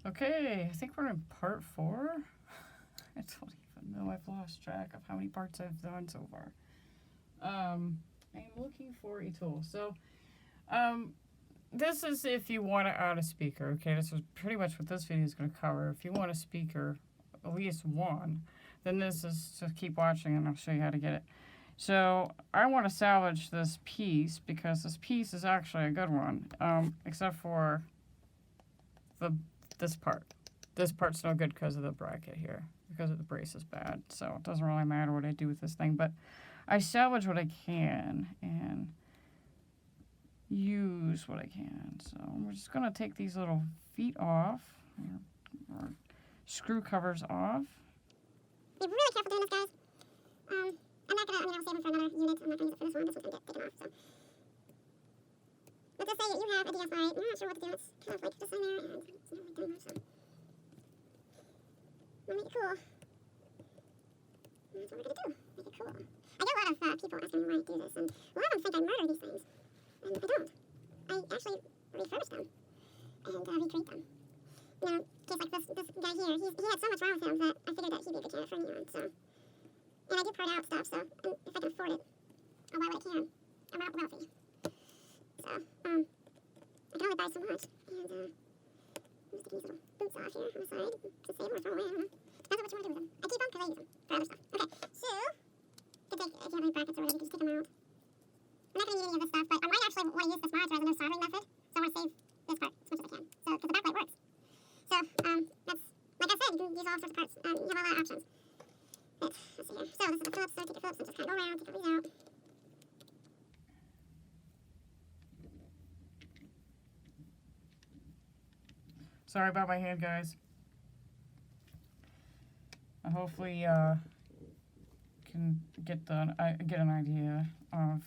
Okay, I think we're in part 4. I don't even know. I've lost track of how many parts I've done so far. I'm looking for a tool. So, this is if you want to add a speaker. Okay, this is pretty much what this video is going to cover. If you want a speaker, at least one, then this is to keep watching and I'll show you how to get it. So, I want to salvage this piece because this piece is actually a good one, except for this part. This part's no good because of the bracket here, because of the brace is bad. So it doesn't really matter what I do with this thing, but I salvage what I can and use what I can. So we're just gonna take these little feet off, or screw covers off. Be really careful doing this, guys. I'm not gonna, I'll save them for another unit. I'm not gonna use it for this one. This one's gonna get taken off, so. But just say you have a DSI, you're not sure what to do. It's kind of like just in there, and it's not really doing much, so. We'll make it cool. And that's what we're gonna do. Make it cool. I get a lot of people asking me why I do this, and a lot of them think I murder these things. And I don't. I actually refurbish them and recreate them. You know, case like this guy here, he had so much wrong with him that I figured that he'd be a good candidate for a new one, so. And I do part out stuff, so if I can afford it, I'll buy what I can. I'm not wealthy. So, I can only buy so much, and I'm sticking these little boots off here on the side to save or throw away, I don't know. Depends on what you want to do with them. I keep them because I use them for other stuff. Okay, so, you can take, if you have any brackets or whatever, you can just take them out. I'm not going to need any of this stuff, but I might actually want to use this monitor as a no soldering method, so I want to save this part as much as I can. So, because the backlight works. So, that's, like I said, you can use all sorts of parts. You have a lot of options. But, let's see here. So, this is the Phillips, so take your Phillips and just kind of go around, take all these out. Sorry about my hand, guys. I hopefully can get an idea of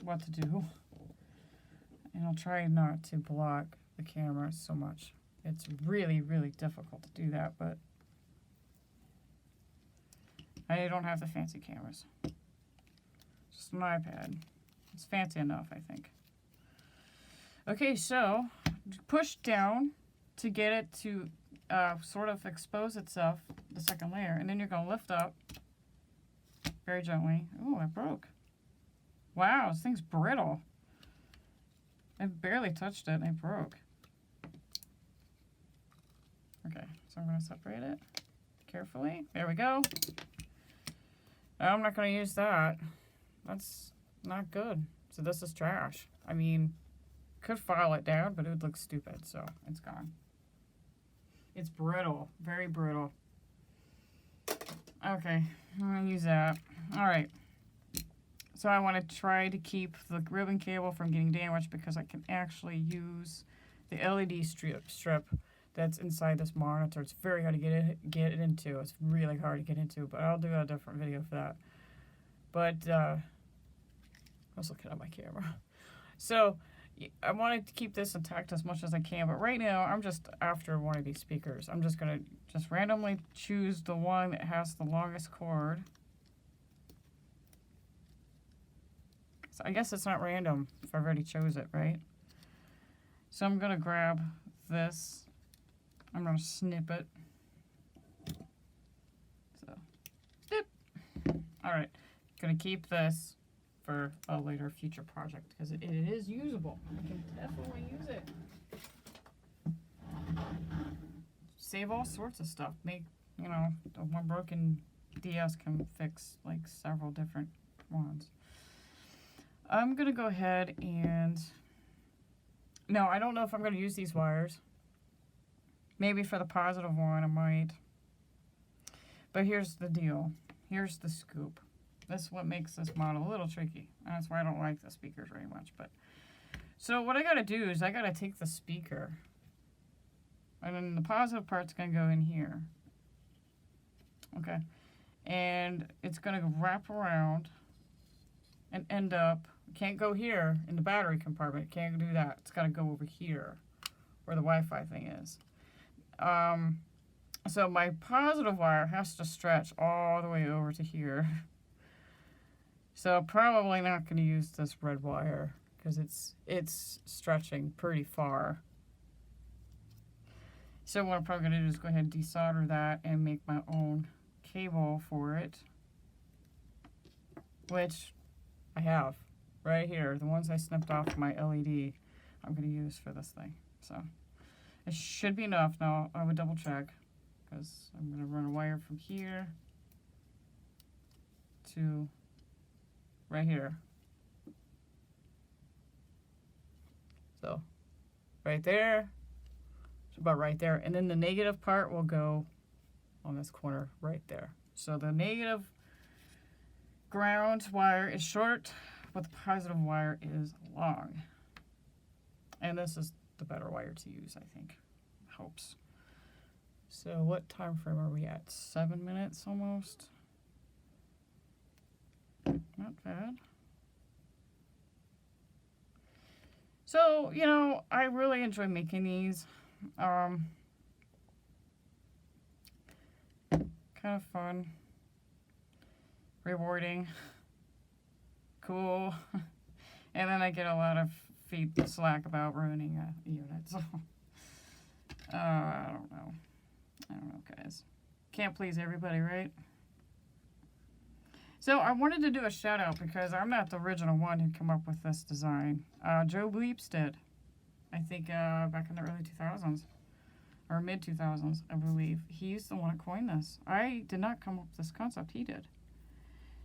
what to do, and I'll try not to block the camera so much. It's really, really difficult to do that, but I don't have the fancy cameras. Just an iPad. It's fancy enough, I think. Okay, so push down to get it to sort of expose itself, the second layer, and then you're going to lift up very gently. Oh, it broke. Wow, this thing's brittle. I barely touched it and it broke. Okay, so I'm going to separate it carefully. There we go. I'm not going to use that. That's not good. So this is trash. I mean, could file it down, but it would look stupid, so it's gone. It's brittle, very brittle. Okay, I'm gonna use that. All right. So I want to try to keep the ribbon cable from getting damaged because I can actually use the LED strip that's inside this monitor. It's very hard to get it into. It's really hard to get into, but I'll do a different video for that. But I was looking at my camera. So I wanted to keep this intact as much as I can, but right now I'm just after one of these speakers. I'm just going to randomly choose the one that has the longest cord. So I guess it's not random if I've already chose it, right? So I'm going to grab this. I'm going to snip it. So, snip. All right, going to keep this for a later future project because it is usable. I can definitely use it. Save all sorts of stuff. Make, you know, one broken DS can fix like several different ones. I'm gonna go ahead and, no, I don't know if I'm gonna use these wires. Maybe for the positive one I might. But here's the deal. Here's the scoop. That's what makes this model a little tricky. That's why I don't like the speakers very much. But so what I gotta do is I gotta take the speaker, and then the positive part's gonna go in here. Okay, and it's gonna wrap around and end up. Can't go here in the battery compartment. Can't do that. It's gotta go over here, where the Wi-Fi thing is. So my positive wire has to stretch all the way over to here. So probably not going to use this red wire because it's stretching pretty far. So what I'm probably going to do is go ahead and desolder that and make my own cable for it. Which I have right here. The ones I snipped off my LED I'm going to use for this thing. So it should be enough. Now I would double check because I'm going to run a wire from here to right here. So right there, it's about right there. And then the negative part will go on this corner right there. So the negative ground wire is short, but the positive wire is long. And this is the better wire to use, I think. Helps. So what time frame are we at? 7 minutes almost? Not bad. So, you know, I really enjoy making these. Kind of fun. Rewarding. Cool. And then I get a lot of slack about ruining a unit. So, I don't know. I don't know, guys. Can't please everybody, right? So I wanted to do a shout out because I'm not the original one who came up with this design. Joe Bleeps did. I think back in the early 2000s. Or mid 2000s, I believe. He's the one that coined this. I did not come up with this concept. He did.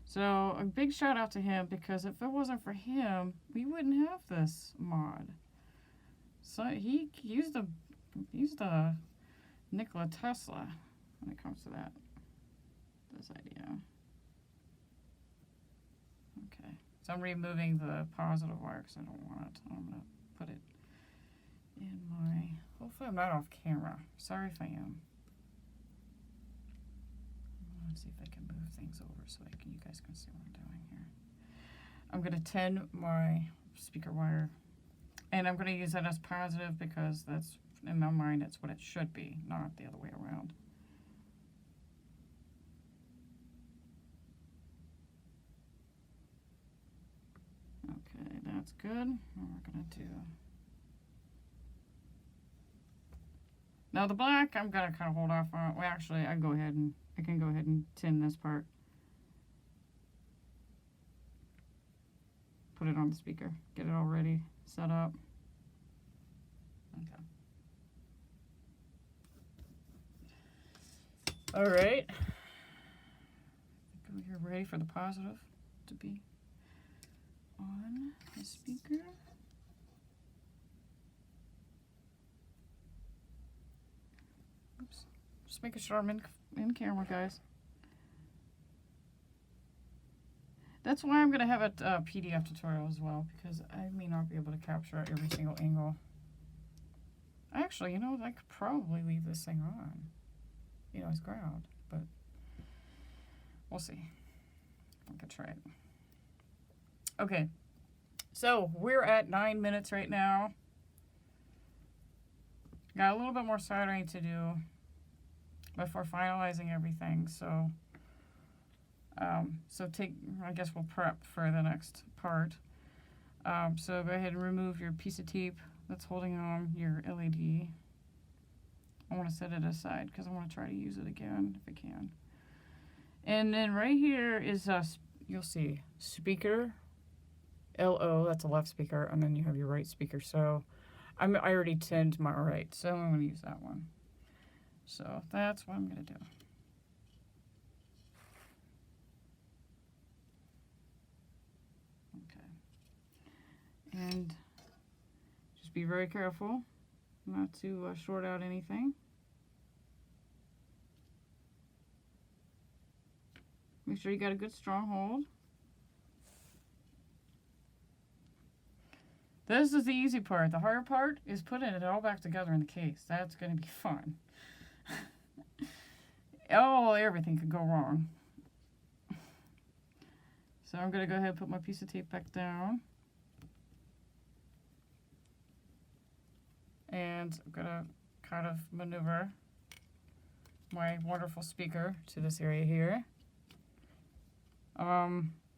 So a big shout out to him because if it wasn't for him, we wouldn't have this mod. So he used the Nikola Tesla when it comes to that. This idea. Okay, so I'm removing the positive wire because I don't want it. I'm going to put it in my... Hopefully I'm not off camera. Sorry if I am. Let's see if I can move things over so you guys can see what I'm doing here. I'm going to tin my speaker wire. And I'm going to use that as positive because that's, in my mind, that's what it should be, not the other way around. Okay, that's good. And we're going to do... Now the black, I'm going to kind of hold off on. Well, actually, I can go ahead and tin this part. Put it on the speaker. Get it all ready, set up. Okay. All right. I think we're ready for the positive to be on the speaker. Oops. Just making sure I'm in camera, guys. That's why I'm going to have a PDF tutorial as well, because I may not be able to capture every single angle. Actually, you know, I could probably leave this thing on, you know, as ground, but we'll see. I could try it. Okay, so we're at 9 minutes right now. Got a little bit more soldering to do before finalizing everything, so I guess we'll prep for the next part. So go ahead and remove your piece of tape that's holding on your LED. I want to set it aside because I want to try to use it again if I can. And then right here is, you'll see, speaker, LO, that's a left speaker, and then you have your right speaker. So I already tinned my right, so I'm going to use that one. So that's what I'm going to do. Okay. And just be very careful not to short out anything. Make sure you got a good strong hold. This is the easy part. The hard part is putting it all back together in the case. That's going to be fun. Oh, everything could go wrong. So I'm going to go ahead and put my piece of tape back down. And I'm going to kind of maneuver my wonderful speaker to this area here.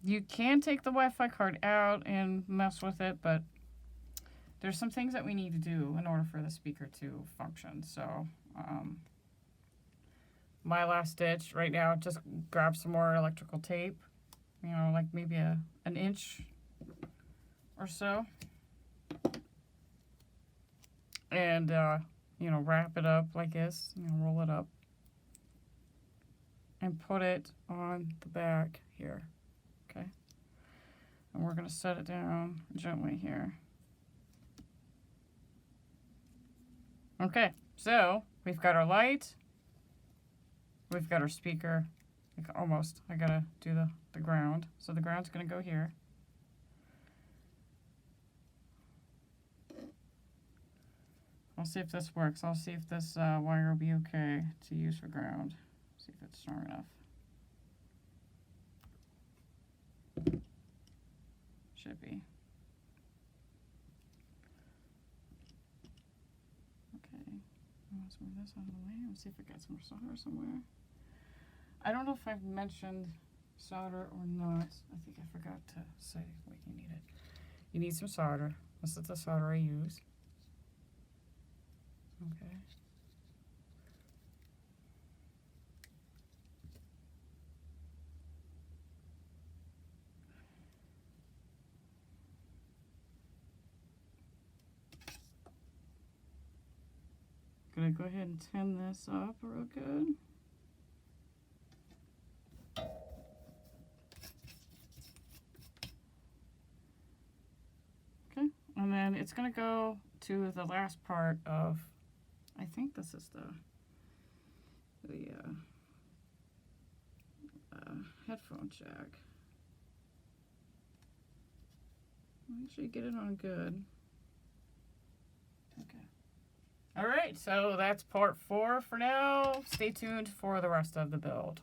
You can take the Wi-Fi card out and mess with it, but there's some things that we need to do in order for the speaker to function. So my last stitch right now. Just grab some more electrical tape, you know, like maybe an inch or so, and you know, wrap it up like this, you know, roll it up and put it on the back here. Okay, and we're going to set it down gently here. Okay, so we've got our light, we've got our speaker, almost. I gotta do the ground. So the ground's gonna go here. I'll see if this works. I'll see if this wire will be okay to use for ground. See if it's strong enough. Should be. Let's move this out of the way and see if I got some solder somewhere. I don't know if I've mentioned solder or not. I think I forgot to say what you needed. You need some solder. This is the solder I use. Okay. Gonna go ahead and tin this up real good. Okay, and then it's gonna go to the last part of, I think this is the headphone jack. Make sure you get it on good. Okay. All right, so that's part 4 for now. Stay tuned for the rest of the build.